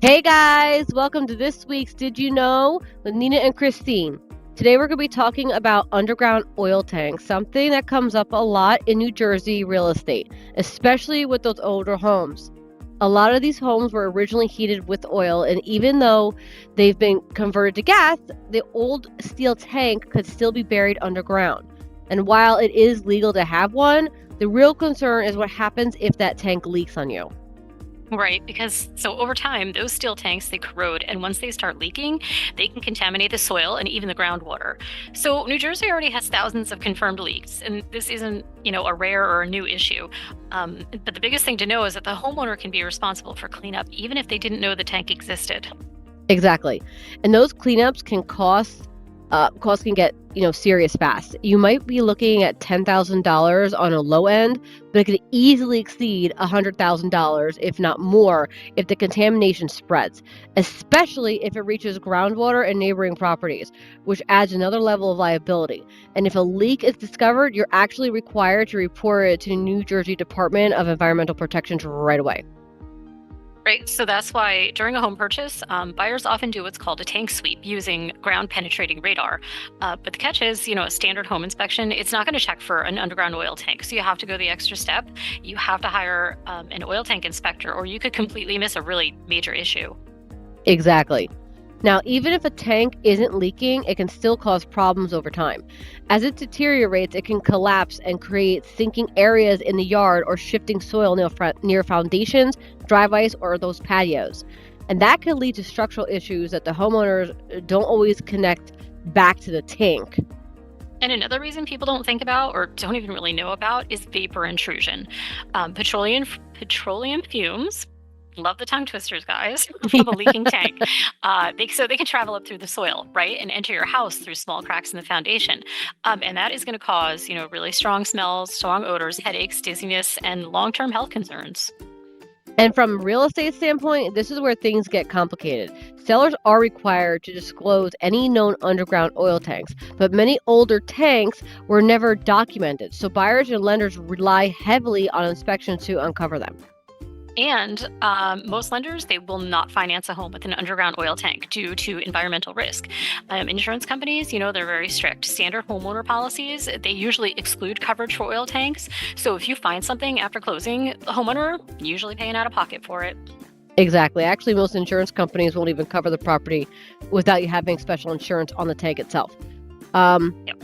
Hey guys, welcome to this week's Did You Know with Nina and Christine. Today we're going to be talking about underground oil tanks, something that comes up a lot in New Jersey real estate, especially with those older homes. A lot of these homes were originally heated with oil, and even though they've been converted to gas, the old steel tank could still be buried underground. And while it is legal to have one, the real concern is what happens if that tank leaks on you. Right, because over time, those steel tanks, they corrode, and once they start leaking, they can contaminate the soil and even the groundwater. So New Jersey already has thousands of confirmed leaks, and this isn't, a rare or a new issue. But the biggest thing to know is that the homeowner can be responsible for cleanup, even if they didn't know the tank existed. Exactly. And those cleanups can costs can get, serious fast. You might be looking at $10,000 on a low end, but it could easily exceed $100,000, if not more, if the contamination spreads, especially if it reaches groundwater and neighboring properties, which adds another level of liability. And if a leak is discovered, you're actually required to report it to the New Jersey Department of Environmental Protection right away. Right. So that's why during a home purchase, buyers often do what's called a tank sweep using ground penetrating radar. But the catch is, a standard home inspection, it's not going to check for an underground oil tank. So you have to go the extra step. You have to hire an oil tank inspector, or you could completely miss a really major issue. Exactly. Now, even if a tank isn't leaking, it can still cause problems over time. As it deteriorates, it can collapse and create sinking areas in the yard or shifting soil near foundations, driveways, or those patios. And that can lead to structural issues that the homeowners don't always connect back to the tank. And another reason people don't think about or don't even really know about is vapor intrusion. Petroleum fumes. Love the tongue twisters, guys, from a leaking tank. They can travel up through the soil, right, and enter your house through small cracks in the foundation. And that is going to cause, really strong smells, strong odors, headaches, dizziness, and long-term health concerns. And from a real estate standpoint, this is where things get complicated. Sellers are required to disclose any known underground oil tanks, but many older tanks were never documented, so buyers and lenders rely heavily on inspections to uncover them. And most lenders, they will not finance a home with an underground oil tank due to environmental risk. Insurance companies, they're very strict. Standard homeowner policies, they usually exclude coverage for oil tanks. So if you find something after closing, the homeowner usually paying out of pocket for it. Exactly. Actually, most insurance companies won't even cover the property without you having special insurance on the tank itself. Yep.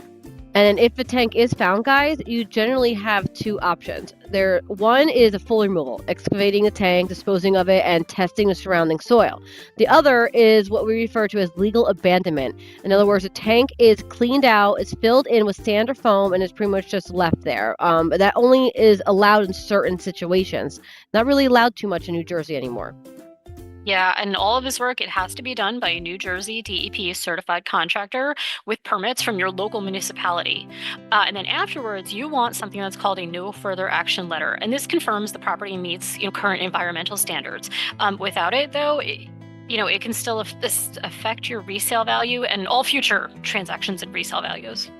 And if the tank is found, guys, you generally have two options. One is a full removal, excavating the tank, disposing of it, and testing the surrounding soil. The other is what we refer to as legal abandonment. In other words, the tank is cleaned out, it's filled in with sand or foam, and it's pretty much just left there. That only is allowed in certain situations. Not really allowed too much in New Jersey anymore. Yeah, and all of this work, it has to be done by a New Jersey DEP certified contractor with permits from your local municipality. And then afterwards, you want something that's called a no further action letter. And this confirms the property meets current environmental standards. Without it, though, it can still affect your resale value and all future transactions and resale values.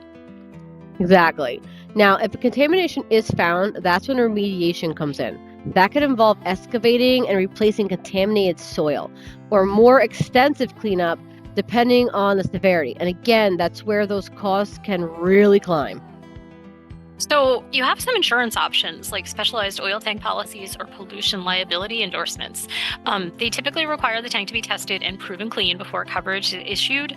Exactly. Now, if a contamination is found, that's when remediation comes in. That could involve excavating and replacing contaminated soil or more extensive cleanup depending on the severity. And again, that's where those costs can really climb. So you have some insurance options like specialized oil tank policies or pollution liability endorsements. They typically require the tank to be tested and proven clean before coverage is issued.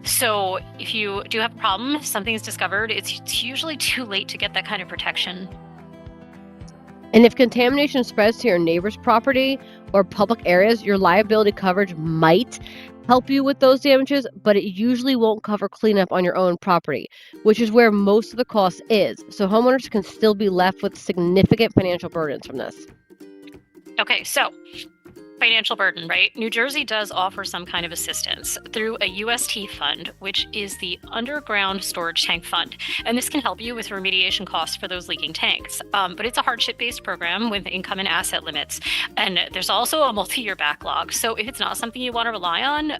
So if you do have a problem, if something is discovered, it's usually too late to get that kind of protection. And if contamination spreads to your neighbor's property or public areas, your liability coverage might help you with those damages, but it usually won't cover cleanup on your own property, which is where most of the cost is. So homeowners can still be left with significant financial burdens from this. Okay, so financial burden, right? New Jersey does offer some kind of assistance through a UST fund, which is the Underground Storage Tank Fund. And this can help you with remediation costs for those leaking tanks. But it's a hardship-based program with income and asset limits. And there's also a multi-year backlog. So if it's not something you want to rely on,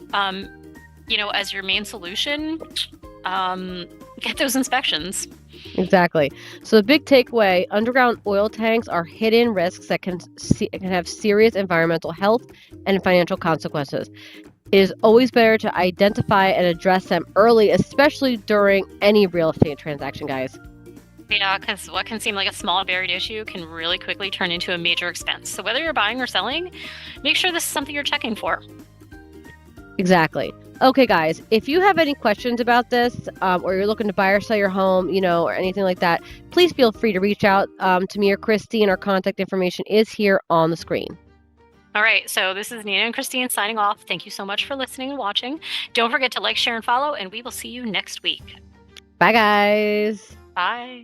as your main solution, get those inspections. Exactly. So the big takeaway, underground oil tanks are hidden risks that can have serious environmental, health, and financial consequences. It is always better to identify and address them early, especially during any real estate transaction, guys. Yeah, because what can seem like a small buried issue can really quickly turn into a major expense. So whether you're buying or selling, make sure this is something you're checking for. Exactly. Okay, guys, if you have any questions about this, or you're looking to buy or sell your home, or anything like that, please feel free to reach out to me or Christine. Our contact information is here on the screen. All right, so this is Nina and Christine signing off. Thank you so much for listening and watching. Don't forget to like, share, and follow, and we will see you next week. Bye, guys. Bye.